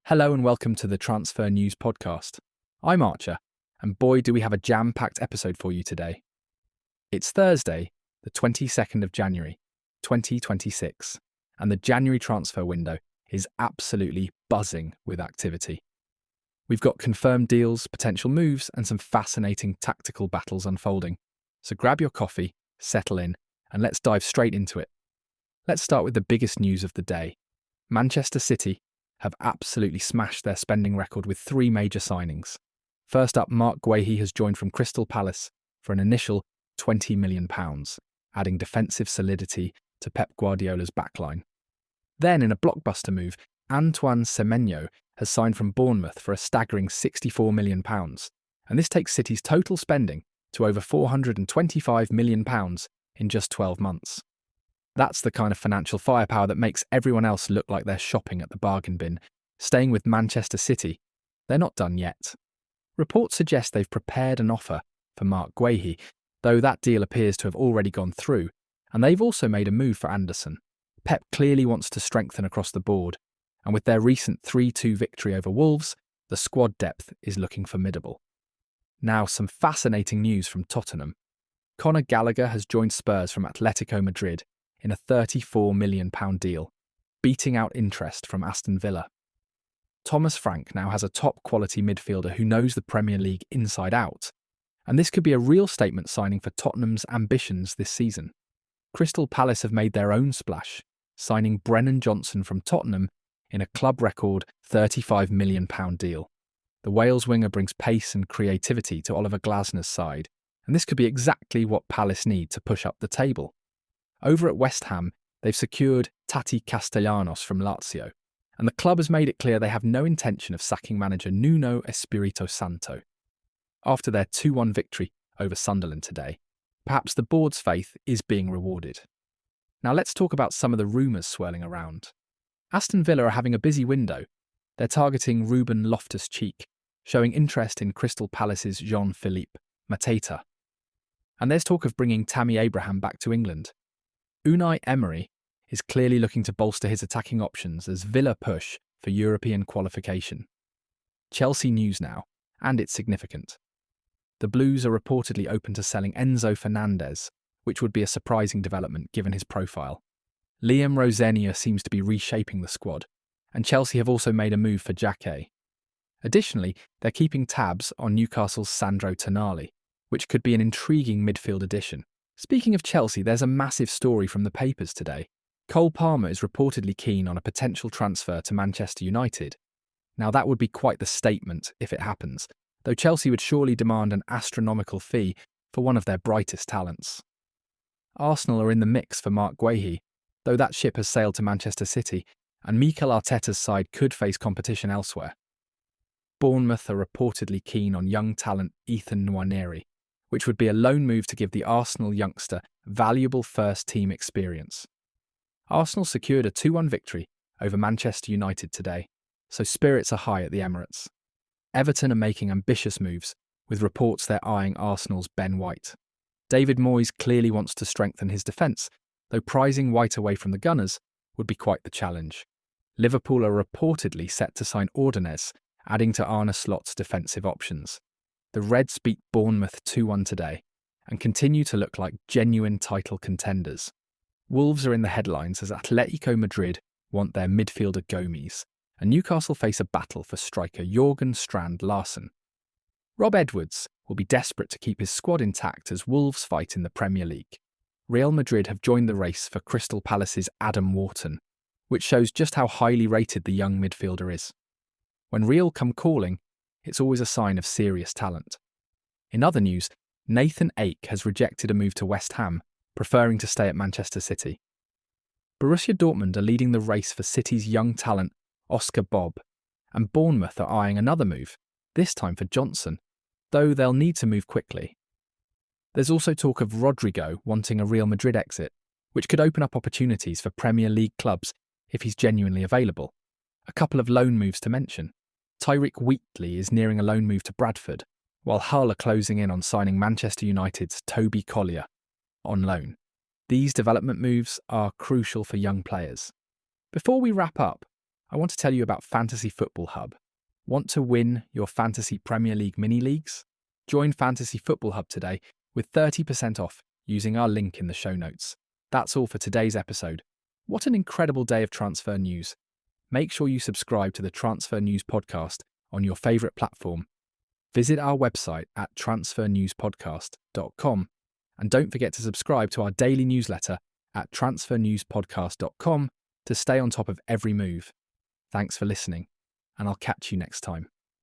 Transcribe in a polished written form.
Hello and welcome to the Transfer News Podcast. I'm Archer, and boy do we have a jam-packed episode for you today. It's Thursday, the 22nd of January, 2026, and the January transfer window is absolutely buzzing with activity. We've got confirmed deals, potential moves, and some fascinating tactical battles unfolding. So grab your coffee, settle in, and let's dive straight into it. Let's start with the biggest news of the day. Manchester City have absolutely smashed their spending record with three major signings. First up, Marc Guehi has joined from Crystal Palace for an initial £20 million, adding defensive solidity to Pep Guardiola's backline. Then, in a blockbuster move, Antoine Semenyo has signed from Bournemouth for a staggering £64 million, and this takes City's total spending to over £425 million in just 12 months. That's the kind of financial firepower that makes everyone else look like they're shopping at the bargain bin. Staying with Manchester City, they're not done yet. Reports suggest they've prepared an offer for Marc Guehi, though that deal appears to have already gone through, and they've also made a move for Anderson. Pep clearly wants to strengthen across the board, and with their recent 3-2 victory over Wolves, the squad depth is looking formidable. Now, some fascinating news from Tottenham. Conor Gallagher has joined Spurs from Atletico Madrid in a £34 million deal, beating out interest from Aston Villa. Thomas Frank now has a top-quality midfielder who knows the Premier League inside out, and this could be a real statement signing for Tottenham's ambitions this season. Crystal Palace have made their own splash, signing Brennan Johnson from Tottenham in a club record £35 million deal. The Wales winger brings pace and creativity to Oliver Glasner's side, and this could be exactly what Palace need to push up the table. Over at West Ham, they've secured Taty Castellanos from Lazio, and the club has made it clear they have no intention of sacking manager Nuno Espirito Santo. After their 2-1 victory over Sunderland today, perhaps the board's faith is being rewarded. Now let's talk about some of the rumours swirling around. Aston Villa are having a busy window. They're targeting Ruben Loftus-Cheek, showing interest in Crystal Palace's Jean-Philippe Mateta. And there's talk of bringing Tammy Abraham back to England. Unai Emery is clearly looking to bolster his attacking options as Villa push for European qualification. Chelsea news now, and it's significant. The Blues are reportedly open to selling Enzo Fernandez, which would be a surprising development given his profile. Liam Rosenior seems to be reshaping the squad, and Chelsea have also made a move for Jacquet. Additionally, they're keeping tabs on Newcastle's Sandro Tonali, which could be an intriguing midfield addition. Speaking of Chelsea, there's a massive story from the papers today. Cole Palmer is reportedly keen on a potential transfer to Manchester United. Now that would be quite the statement if it happens, though Chelsea would surely demand an astronomical fee for one of their brightest talents. Arsenal are in the mix for Marc Guehi, though that ship has sailed to Manchester City, and Mikel Arteta's side could face competition elsewhere. Bournemouth are reportedly keen on young talent Ethan Nwaneri, which would be a loan move to give the Arsenal youngster valuable first-team experience. Arsenal secured a 2-1 victory over Manchester United today, so spirits are high at the Emirates. Everton are making ambitious moves, with reports they're eyeing Arsenal's Ben White. David Moyes clearly wants to strengthen his defence, though prizing White away from the Gunners would be quite the challenge. Liverpool are reportedly set to sign Ordonez, adding to Arne Slot's defensive options. The Reds beat Bournemouth 2-1 today and continue to look like genuine title contenders. Wolves are in the headlines as Atletico Madrid want their midfielder Gomes, and Newcastle face a battle for striker Jørgen Strand Larsen. Rob Edwards will be desperate to keep his squad intact as Wolves fight in the Premier League. Real Madrid have joined the race for Crystal Palace's Adam Wharton, which shows just how highly rated the young midfielder is. When Real come calling, it's always a sign of serious talent. In other news, Nathan Ake has rejected a move to West Ham, preferring to stay at Manchester City. Borussia Dortmund are leading the race for City's young talent Oscar Bobb, and Bournemouth are eyeing another move, this time for Johnson, though they'll need to move quickly. There's also talk of Rodrigo wanting a Real Madrid exit, which could open up opportunities for Premier League clubs if he's genuinely available. A couple of loan moves to mention. Tyrick Wheatley is nearing a loan move to Bradford, while Hull are closing in on signing Manchester United's Toby Collier on loan. These development moves are crucial for young players. Before we wrap up, I want to tell you about Fantasy Football Hub. Want to win your Fantasy Premier League mini-leagues? Join Fantasy Football Hub today with 30% off using our link in the show notes. That's all for today's episode. What an incredible day of transfer news. Make sure you subscribe to the Transfer News podcast on your favourite platform. Visit our website at transfernewspodcast.com and don't forget to subscribe to our daily newsletter at transfernewspodcast.com to stay on top of every move. Thanks for listening, and I'll catch you next time.